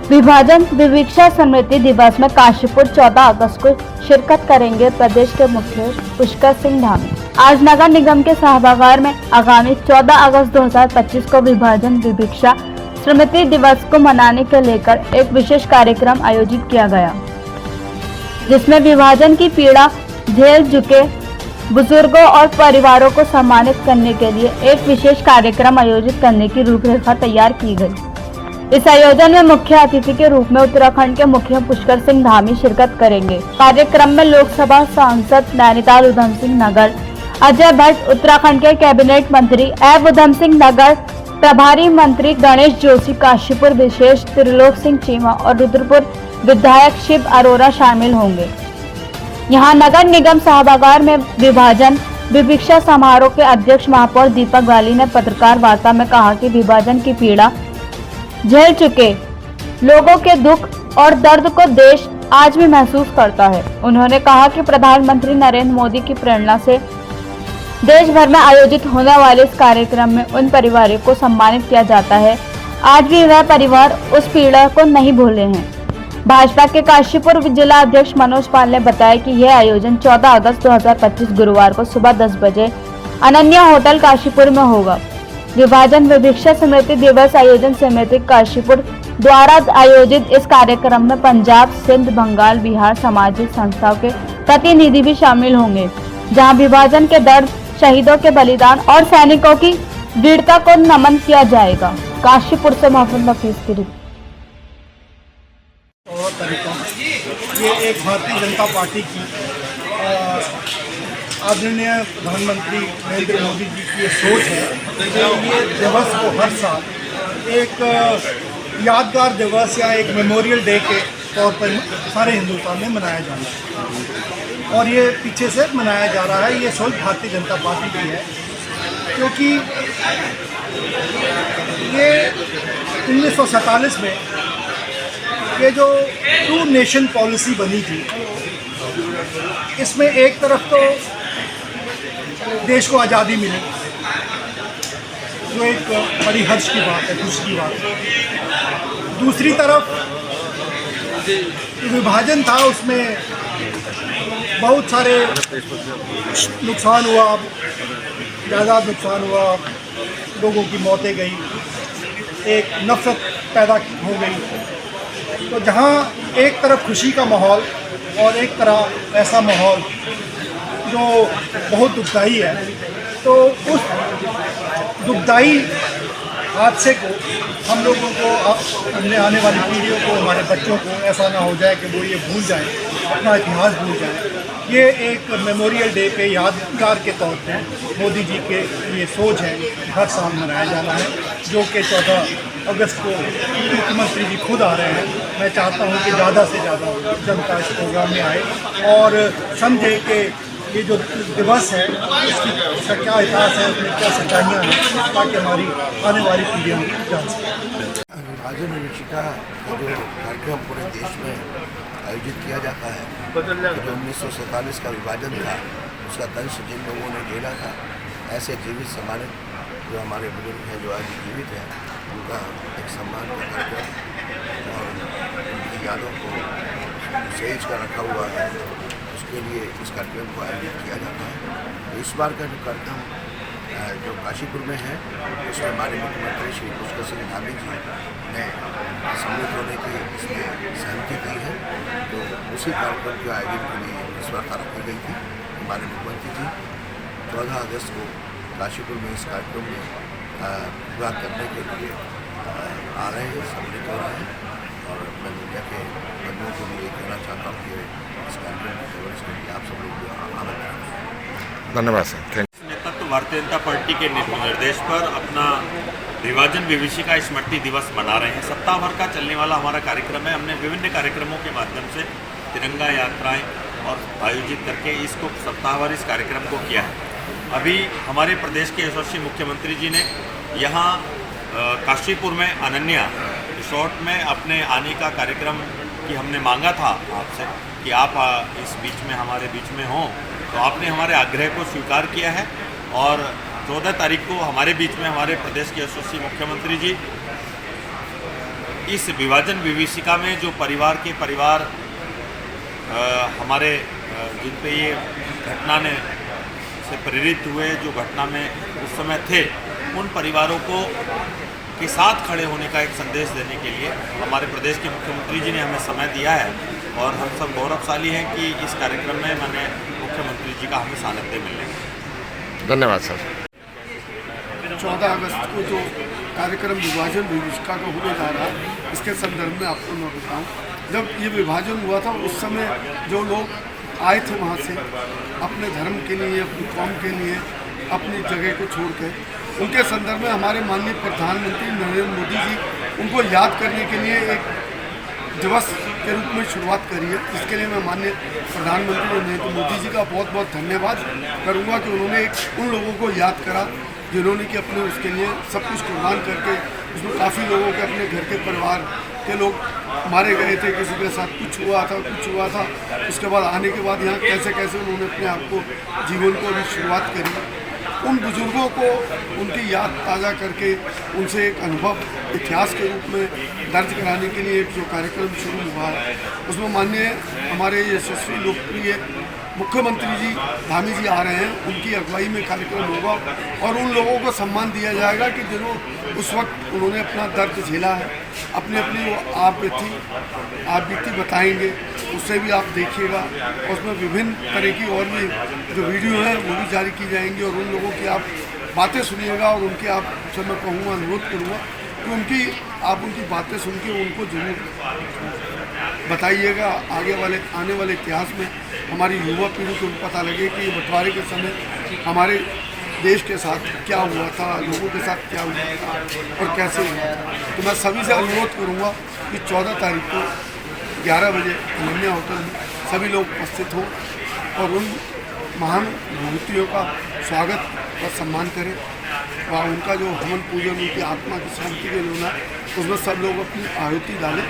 विभाजन विवक्षा स्मृति दिवस में काशीपुर 14 अगस्त को शिरकत करेंगे प्रदेश के मुख्य पुष्कर सिंह धामी। आज नगर निगम के सभागार में आगामी 14 अगस्त 2025 को विभाजन विवक्षा स्मृति दिवस को मनाने के लेकर एक विशेष कार्यक्रम आयोजित किया गया, जिसमें विभाजन की पीड़ा झेल चुके बुजुर्गों और परिवारों को सम्मानित करने के लिए एक विशेष कार्यक्रम आयोजित करने की रूपरेखा तैयार की गई। इस आयोजन में मुख्य अतिथि के रूप में उत्तराखंड के मुख्य पुष्कर सिंह धामी शिरकत करेंगे। कार्यक्रम में लोकसभा सांसद नैनीताल उधम सिंह नगर अजय भट्ट, उत्तराखंड के कैबिनेट मंत्री एवं उधम सिंह नगर प्रभारी मंत्री गणेश जोशी, काशीपुर विशेष त्रिलोक सिंह चीमा और रुद्रपुर विधायक शिव अरोरा शामिल होंगे। यहाँ नगर निगम सभागार में विभाजन विवक्षा समारोह के अध्यक्ष महापौर दीपक वाली ने पत्रकार वार्ता में कहा कि विभाजन की पीड़ा झेल चुके लोगों के दुख और दर्द को देश आज भी महसूस करता है। उन्होंने कहा कि प्रधानमंत्री नरेंद्र मोदी की प्रेरणा से देश भर में आयोजित होने वाले इस कार्यक्रम में उन परिवारों को सम्मानित किया जाता है। आज भी वह परिवार उस पीड़ा को नहीं भूले हैं। भाजपा के काशीपुर जिला अध्यक्ष मनोज पाल ने बताया कि यह आयोजन 14 अगस्त 2025 गुरुवार को सुबह 10 बजे अनन्या होटल काशीपुर में होगा। विभाजन विवक्षा स्मृति दिवस आयोजन समिति काशीपुर द्वारा आयोजित इस कार्यक्रम में पंजाब, सिंध, बंगाल, बिहार सामाजिक संस्थाओं के प्रतिनिधि भी शामिल होंगे, जहां विभाजन के दर्द, शहीदों के बलिदान और सैनिकों की वीरता को नमन किया जाएगा। काशीपुर से मोहम्मद नफीस की रिपोर्ट। ये एक भारतीय जनता पार्टी की आदरणीय प्रधानमंत्री नरेंद्र मोदी जी की ये सोच है कि ये दिवस को हर साल एक यादगार दिवस या एक मेमोरियल डे के तौर पर सारे हिंदुस्तान में मनाया जाना है। और ये पीछे से मनाया जा रहा है, ये सोच भारतीय जनता पार्टी की है, क्योंकि ये 1947 में ये जो टू नेशन पॉलिसी बनी थी, इसमें एक तरफ तो देश को आज़ादी मिली, जो एक बड़ी हर्ष की बात है, खुशी की बात है। दूसरी तरफ विभाजन था, उसमें बहुत सारे नुकसान हुआ, ज़्यादा नुकसान हुआ, लोगों की मौतें गई, एक नफरत पैदा हो गई। तो जहाँ एक तरफ खुशी का माहौल और एक तरफ ऐसा माहौल जो बहुत दुखदाई है, तो उस दुखदाई हादसे को हम लोगों को, अपने आने वाली पीढ़ियों को, हमारे बच्चों को ऐसा ना हो जाए कि वो ये भूल जाएं, अपना इतिहास भूल जाएं। ये एक मेमोरियल डे पे यादगार के तौर पर मोदी जी के ये सोच है हर साल मनाया जाना है, जो कि 14 अगस्त को मुख्यमंत्री जी खुद आ रहे हैं। मैं चाहता हूं कि ज़्यादा से ज़्यादा जनता इस प्रोग्राम में आए और समझे कि ये जो दिवस है इसका क्या इतिहास है, उसमें क्या सच्चाइयाँ हैं, ताकि हमारी आने वाली पीढ़ियाँ जान सकें। विभाजन विवक्षा का जो कार्यक्रम पूरे देश में आयोजित किया जाता है, जो 1947 का विभाजन था, उसका दंश जिन लोगों ने झेला था, ऐसे जीवित सम्मानित जो हमारे बुजुर्ग हैं, जो आज जीवित हैं, उनका एक सम्मान का कार्यक्रम और उनकी यादों को सहेज कर रखा हुआ है, उसके लिए इस कार्यक्रम को आयोजित किया जाता है। तो इस बार का जो कार्यक्रम जो काशीपुर में है, उसमें हमारे मुख्यमंत्री श्री पुष्कर सिंह धामी जी ने सम्मिलित होने की इसमें सहमति दी है। तो उसी कार्यक्रम के आयोजन के लिए इस वार्ता रखी गई थी। हमारे मुख्यमंत्री जी 14 अगस्त को काशीपुर में इस कार्यक्रम में पूरा करने के लिए आ रहे हैं, सम्मिलित हो रहे हैं। और मैं मीडिया के बंधुओं को भी ये कहना चाहता हूँ कि इस कार्यक्रम की कवरेज के लिए आप सब लोग आनंद करें। धन्यवाद सर। नेतृत्व भारतीय जनता पार्टी के निर्देश पर अपना विभाजन विवक्षा स्मृति दिवस मना रहे हैं। सप्ताह भर का चलने वाला हमारा कार्यक्रम है। हमने विभिन्न कार्यक्रमों के माध्यम से तिरंगा यात्राएं और आयोजित करके इसको सप्ताह भर इस कार्यक्रम को किया है। अभी हमारे प्रदेश के यशस्वी मुख्यमंत्री जी ने यहाँ काशीपुर में अनन्या रिसोर्ट में अपने आने का कार्यक्रम की हमने मांगा था आपसे कि आप इस बीच में हमारे बीच में हों, तो आपने हमारे आग्रह को स्वीकार किया है। और 14 तारीख को हमारे बीच में हमारे प्रदेश के यशस्वी मुख्यमंत्री जी इस विभाजन विभीषिका में जो परिवार हमारे जिन पे ये घटना ने से प्रेरित हुए, जो घटना में उस समय थे, उन परिवारों को के साथ खड़े होने का एक संदेश देने के लिए हमारे प्रदेश के मुख्यमंत्री जी ने हमें समय दिया है और हम सब गौरवशाली हैं कि इस कार्यक्रम में मैंने मुख्यमंत्री जी का हमें सानिध्य मिलने का। धन्यवाद सर। 14 अगस्त को जो कार्यक्रम विभाजन विभीषिका का होने जा रहा है, इसके संदर्भ में आपको मैं बताऊँ, जब ये विभाजन हुआ था उस समय जो लोग आए थे वहाँ से अपने धर्म के लिए, अपनी कौम के लिए, अपनी जगह को छोड़ कर, उनके संदर्भ में हमारे माननीय प्रधानमंत्री नरेंद्र मोदी जी उनको याद करने के लिए एक दिवस के रूप में शुरुआत करी है। इसके लिए मैं माननीय प्रधानमंत्री नरेंद्र मोदी जी का बहुत बहुत धन्यवाद करूँगा कि उन्होंने उन लोगों को याद करा जिन्होंने कि अपने उसके लिए सब कुछ कुर्बान करके, उसमें काफ़ी लोगों के अपने घर के परिवार के लोग मारे गए थे, किसी के साथ कुछ हुआ था। उसके बाद आने के बाद यहाँ कैसे कैसे उन्होंने अपने आप को जीवन को अभी शुरुआत करी। उन बुजुर्गों को उनकी याद ताज़ा करके उनसे एक अनुभव इतिहास के रूप में दर्ज कराने के लिए एक जो कार्यक्रम शुरू हुआ है, उसमें माननीय हमारे यशस्वी लोकप्रिय मुख्यमंत्री जी धामी जी आ रहे हैं, उनकी अगुवाई में कार्यक्रम होगा और उन लोगों को सम्मान दिया जाएगा कि जिन्होंने उस वक्त उन्होंने अपना दर्द झेला है, अपनी वो आप बीती बताएंगे, उससे भी आप देखिएगा। उसमें विभिन्न तरह की और भी जो वीडियो हैं वो भी जारी की जाएंगी और उन लोगों की आप बातें सुनिएगा और उनके आप से मैं कहूँगा, अनुरोध करूँगा कि उनकी बातें सुन के उनको जरूर बताइएगा। आने वाले इतिहास में हमारी युवा पीढ़ी को पता लगे कि बंटवारे के समय हमारे देश के साथ क्या हुआ था, लोगों के साथ क्या हुआ था और कैसे हुआ था। तो मैं सभी से अनुरोध करूंगा कि 14 तारीख को 11 बजे अनन्या होटल में सभी लोग उपस्थित हों और उन महान विभूतियों का स्वागत और सम्मान करें और उनका जो हवन पूजन, उनकी आत्मा की शांति के लिए होना, उसमें सब लोग अपनी आहुति डालें।